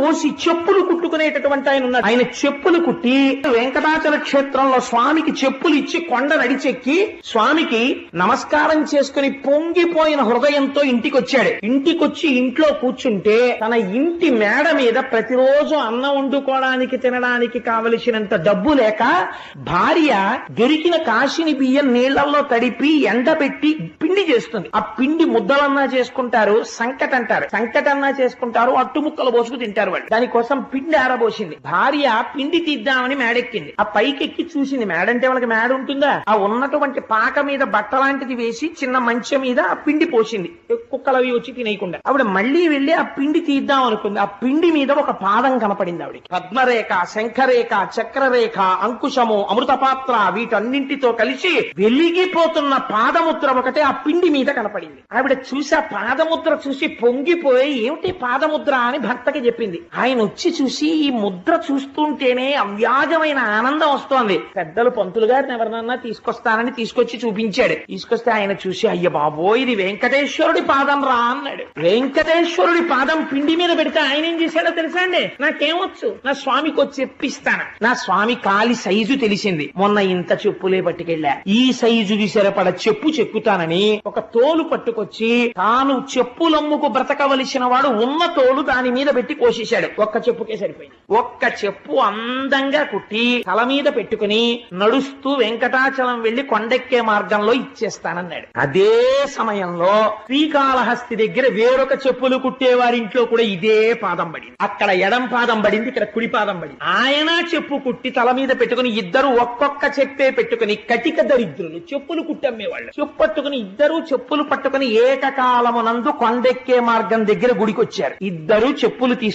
పోసి చెప్పులు కుట్టుకునేటటువంటి ఆయన ఉన్నాడు. ఆయన చెప్పులు కుట్టి వెంకటాచల క్షేత్రంలో స్వామికి చెప్పులు ఇచ్చి కొండ నడిచెక్కి స్వామికి నమస్కారం చేసుకుని పొంగిపోయిన హృదయంతో ఇంటికి వచ్చాడు. ఇంటికొచ్చి ఇంట్లో కూర్చుంటే తన ఇంటి మేడ మీద ప్రతిరోజు అన్నం వండుకోవడానికి తినడానికి కావలసినంత డబ్బు లేక భార్య దొరికిన కాశీని బియ్యం నీళ్లలో తడిపి ఎండబెట్టి పిండి చేస్తుంది. ఆ పిండి ముద్దలన్నా చేసుకుంటారు, సంకట అంటారు, సంకటన్నా చేసుకుంటారు, అట్టుముక్కలు పోసుకు తింటారు వాళ్ళు. దానికోసం పిండి ఆరబోసింది. భార్య పిండి తీద్దామని మేడెక్కింది. ఆ పైకెక్కి చూసింది. మేడంటే వాళ్ళకి మేడ ఉంటుందా? ఆ ఉన్నటువంటి పాక మీద బట్ట లాంటిది వేసి చిన్న మంచం మీద ఆ పిండి పోసింది, కుక్కలు అవి వచ్చి తినేయకుండా. ఆవిడ మళ్లీ వెళ్లి ఆ పిండి తీద్దాం అనుకుంది. ఆ పిండి మీద ఒక పాదం కనపడింది ఆవిడకి. పద్మరేఖ, శంఖరేఖ, చక్రరేఖ, అంకుశము, అమృతపాత్ర వీటన్నింటితో కలిసి వెలిగిపోతున్న పాదముద్ర ఒకటే ఆ పిండి మీద కనపడింది. ఆవిడ చూసి ఆ పాదముద్ర చూసి పొంగిపోయి ఏమిటి పాదముద్ర అని భర్తకి చెప్పింది. ఆయన వచ్చి చూసి ఈ ముద్ర చూస్తుంటేనే అవ్యాజమైన ఆనందం వస్తోంది. పెద్దలు పంతులు గారిని ఎవరినన్నా తీసుకొస్తానని తీసుకొచ్చి చూపించాడు. తీసుకొస్తే ఆయన చూసి అయ్య బాబో ఇది వెంకటేశ్వరుడి పాదం రా అన్నాడు. వెంకటేశ్వరుడి పాదం పిండి మీద పెడితే ఆయన ఏం చేశాడో తెలుసా అండి? నాకేమొచ్చు, నా స్వామికి వచ్చి చెప్పిస్తాను. నా స్వామి కాలి సైజు తెలిసింది. మొన్న ఇంత చెప్పులే పట్టుకెళ్ళా, ఈ సైజుకి సరిపడ చెప్పు చెక్కుతానని ఒక తోలు పట్టుకొచ్చి తాను చెప్పులమ్ముకు బ్రతకవలసిన వాడు ఉన్న తోలు దాని మీద పెట్టి కోసేశాడు. ఒక్క చెప్పుకే సరిపోయింది. ఒక్క చెప్పు అందంగా కుట్టి తల మీద పెట్టుకుని నడుస్తూ వెంకటాచలం వెళ్లి కొండెక్కే మార్గంలో ఇచ్చేస్తానన్నాడు. అదే సమయంలో శ్రీకాళహస్తి దగ్గర వేరొక చెప్పులు కుట్టేవారింట్లో కూడా ఇదే పాదం పడింది. అక్కడ ఎడం పాదం పడింది, ఇక్కడ కుడి పాదం పడింది. ఆయన చెప్పు కుట్టి తల మీద పెట్టుకుని ఇద్దరు ఒక్కొక్క చెప్పే పెట్టుకుని కటిక దరిద్రులు చెప్పులు కుట్టమ్మేవాళ్ళు చెప్పు పట్టుకుని ఇద్దరు చెప్పులు పట్టుకుని ఏకకాలమునందు కొండెక్కే మార్గం దగ్గర గుడికొచ్చారు. ఇద్దరు చెప్పులు తీసుకు